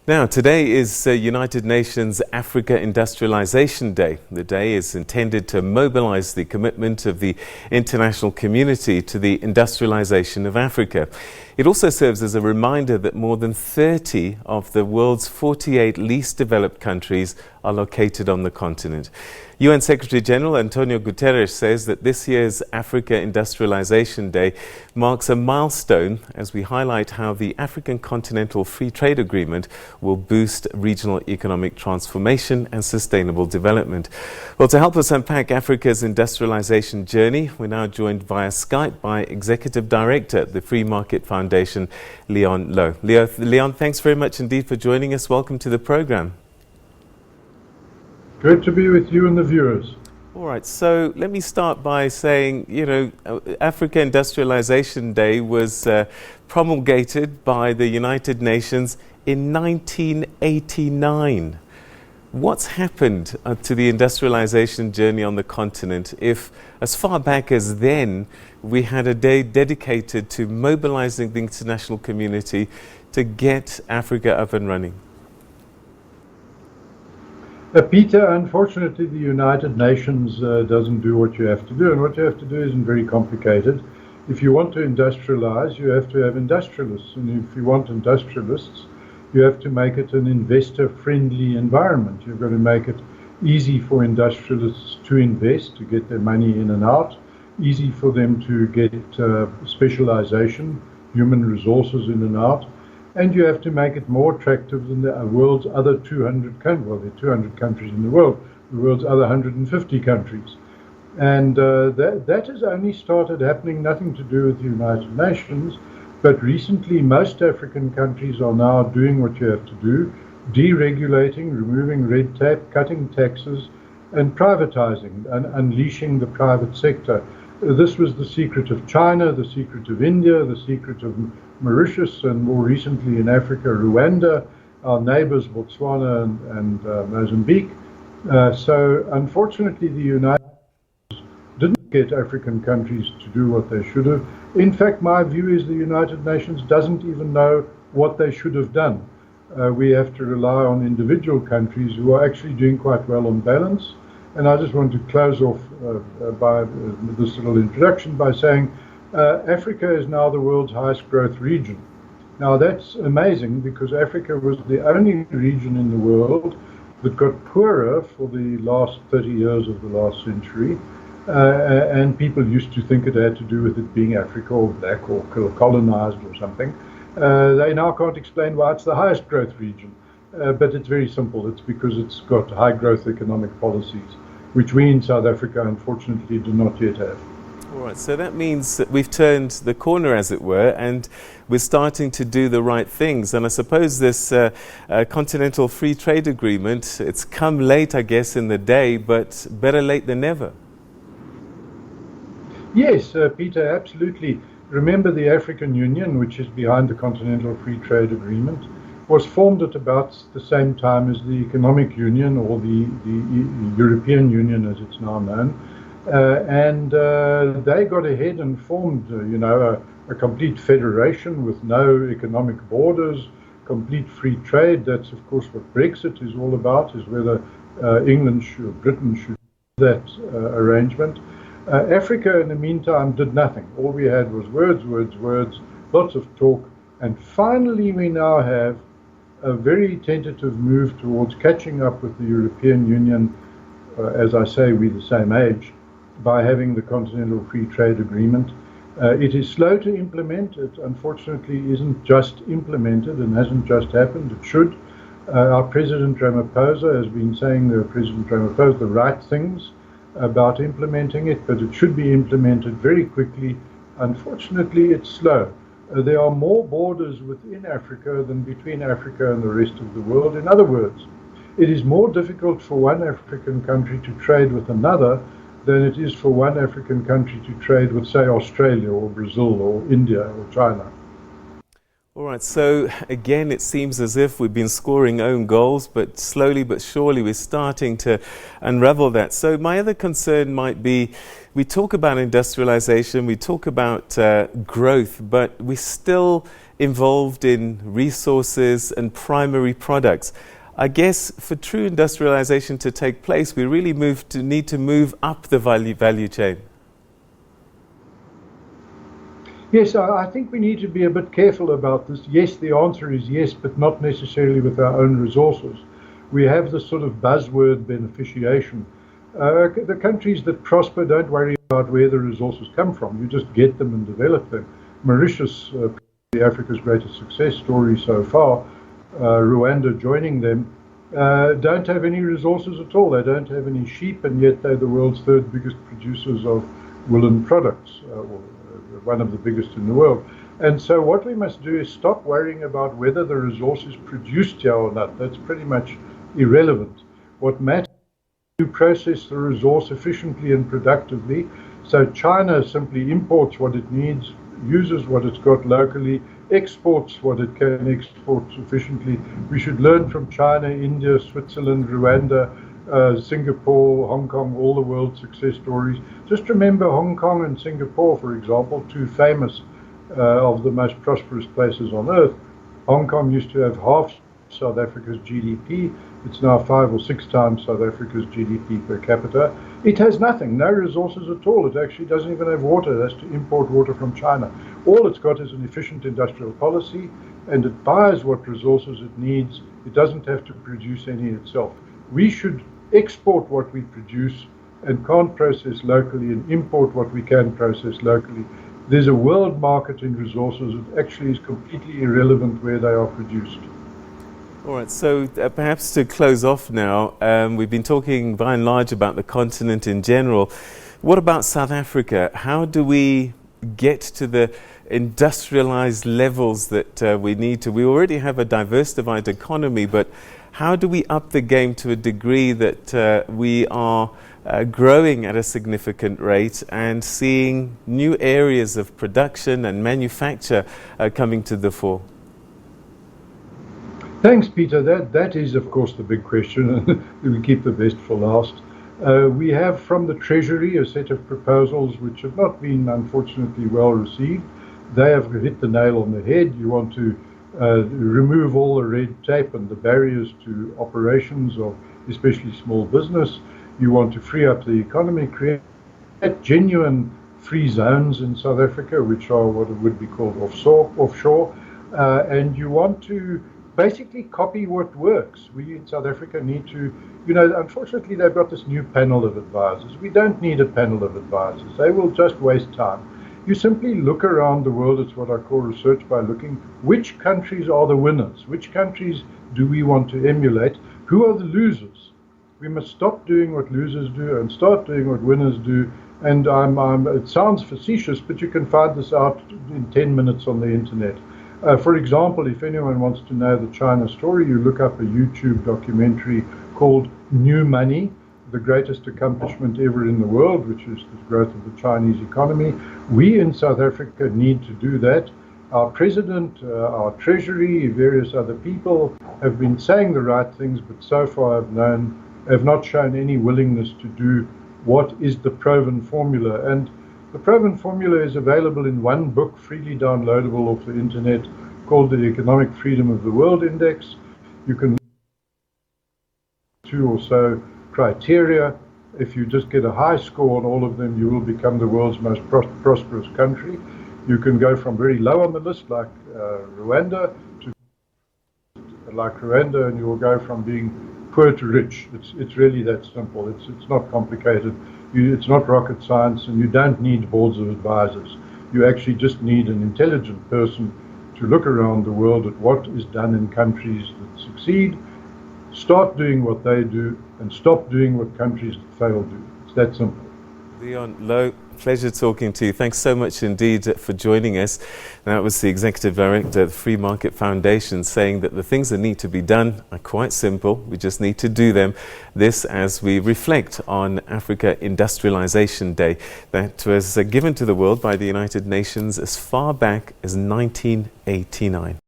Now, today is United Nations Africa Industrialisation Day. The day is intended to mobilise the commitment of the international community to the industrialisation of Africa. It also serves as a reminder that more than 30 of the world's 48 least developed countries are located on the continent. UN Secretary-General Antonio Guterres says that this year's Africa Industrialisation Day marks a milestone as we highlight how the African Continental Free Trade Agreement will boost regional economic transformation and sustainable development. Well, to help us unpack Africa's industrialisation journey, we're now joined via Skype by Executive Director at the Free Market Foundation, Louw. Leon, thanks very much indeed for joining us. Welcome to the programme. Great to be with you and the viewers. All right, so let me start by saying, Africa Industrialisation Day was promulgated by the United Nations in 1989. What's happened to the industrialisation journey on the continent if, as far back as then, we had a day dedicated to mobilising the international community to get Africa up and running? Peter, unfortunately the United Nations doesn't do what you have to do, and what you have to do isn't very complicated. If you want to industrialize, you have to have industrialists, and if you want industrialists, you have to make it an investor-friendly environment. You've got to make it easy for industrialists to invest, to get their money in and out, easy for them to get specialization, human resources in and out, and you have to make it more attractive than the world's other 200 countries. Well, there are 200 countries in the world's other 150 countries. And that has only started happening, nothing to do with the United Nations, but recently most African countries are now doing what you have to do, deregulating, removing red tape, cutting taxes, and privatizing, and unleashing the private sector. This was the secret of China, the secret of India, the secret of Mauritius, and more recently in Africa, Rwanda, our neighbors, Botswana and Mozambique. So unfortunately, the United States didn't get African countries to do what they should have. In fact, my view is the United Nations doesn't even know what they should have done. We have to rely on individual countries who are actually doing quite well on balance. And I just want to close off by this little introduction by saying Africa is now the world's highest growth region. Now that's amazing because Africa was the only region in the world that got poorer for the last 30 years of the last century. And people used to think it had to do with it being Africa or black or colonized or something. They now can't explain why it's the highest growth region. But it's very simple. It's because it's got high growth economic policies, which we in South Africa unfortunately do not yet have. All right, so that means that we've turned the corner, as it were, and we're starting to do the right things. And I suppose this Continental Free Trade Agreement, it's come late, I guess, in the day, but better late than never. Yes, Peter, absolutely. Remember the African Union, which is behind the Continental Free Trade Agreement, was formed at about the same time as the Economic Union, or the European Union as it's now known. And they got ahead and formed, a complete federation with no economic borders, complete free trade. That's, of course, what Brexit is all about, is whether Britain should do that arrangement. Africa, in the meantime, did nothing. All we had was words, lots of talk. And finally, we now have a very tentative move towards catching up with the European Union, as I say, we're the same age, by having the Continental Free Trade Agreement. It is slow to implement. It unfortunately isn't just implemented and hasn't just happened. It should. Our President Ramaphosa has been saying, the right things about implementing it, but it should be implemented very quickly. Unfortunately, it's slow. There are more borders within Africa than between Africa and the rest of the world. In other words, it is more difficult for one African country to trade with another than it is for one African country to trade with, say, Australia or Brazil or India or China. All right, so again, it seems as if we've been scoring own goals, but slowly but surely we're starting to unravel that. So my other concern might be, we talk about industrialization, we talk about growth, but we still involved in resources and primary products. I guess for true industrialization to take place, we really need to move up the value chain. Yes, I think we need to be a bit careful about this. Yes, the answer is yes, but not necessarily with our own resources. We have this sort of buzzword beneficiation. The countries that prosper don't worry about where the resources come from. You just get them and develop them. Mauritius, Africa's greatest success story so far, Rwanda joining them, don't have any resources at all. They don't have any sheep, and yet they're the world's third biggest producers of woolen products, one of the biggest in the world. And so what we must do is stop worrying about whether the resource is produced here or not. That's pretty much irrelevant. What matters is to process the resource efficiently and productively. So China simply imports what it needs, uses what it's got locally, exports what it can export efficiently. We should learn from China, India, Switzerland, Rwanda, Singapore, Hong Kong, all the world's success stories. Just remember Hong Kong and Singapore, for example, two famous of the most prosperous places on earth. Hong Kong used to have half South Africa's GDP. It's now 5 or 6 times South Africa's GDP per capita. It has nothing, no resources at all. It actually doesn't even have water. It has to import water from China. All it's got is an efficient industrial policy, and it buys what resources it needs. It doesn't have to produce any itself. We should export what we produce and can't process locally, and import what we can process locally. There's a world market in resources. It actually is completely irrelevant where they are produced. All right, so perhaps to close off now, we've been talking by and large about the continent in general. What about South Africa? How do we get to the industrialized levels that we need to? We already have a diversified economy, but how do we up the game to a degree that we are growing at a significant rate and seeing new areas of production and manufacture coming to the fore? Thanks, Peter. That is, of course, the big question. We keep the best for last. We have from the Treasury a set of proposals which have not been, unfortunately, well received. They have hit the nail on the head. You want to remove all the red tape and the barriers to operations of especially small business. You want to free up the economy, create genuine free zones in South Africa, which are what would be called offshore. And you want to basically copy what works. We in South Africa need to, unfortunately they've got this new panel of advisors. We don't need a panel of advisors. They will just waste time. You simply look around the world. It's what I call research by looking which countries are the winners, which countries do we want to emulate, who are the losers. We must stop doing what losers do and start doing what winners do. And it sounds facetious, but you can find this out in 10 minutes on the internet. For example, if anyone wants to know the China story, you look up a YouTube documentary called New Money, the greatest accomplishment ever in the world, which is the growth of the Chinese economy. We in South Africa need to do that. Our president, our treasury, various other people have been saying the right things, but so far have not shown any willingness to do what is the proven formula. And the proven formula is available in one book, freely downloadable off the internet, called the Economic Freedom of the World Index. You can 2 or so criteria. If you just get a high score on all of them, you will become the world's most prosperous country. You can go from very low on the list, like Rwanda, to and you will go from being poor to rich. It's really that simple. It's not complicated. It's not rocket science, and you don't need boards of advisors. You actually just need an intelligent person to look around the world at what is done in countries that succeed, start doing what they do, and stop doing what countries that fail do. It's that simple. Leon, Louw, pleasure talking to you. Thanks so much indeed for joining us. That was the Executive Director of the Free Market Foundation saying that the things that need to be done are quite simple. We just need to do them. This as we reflect on Africa Industrialisation Day that was given to the world by the United Nations as far back as 1989.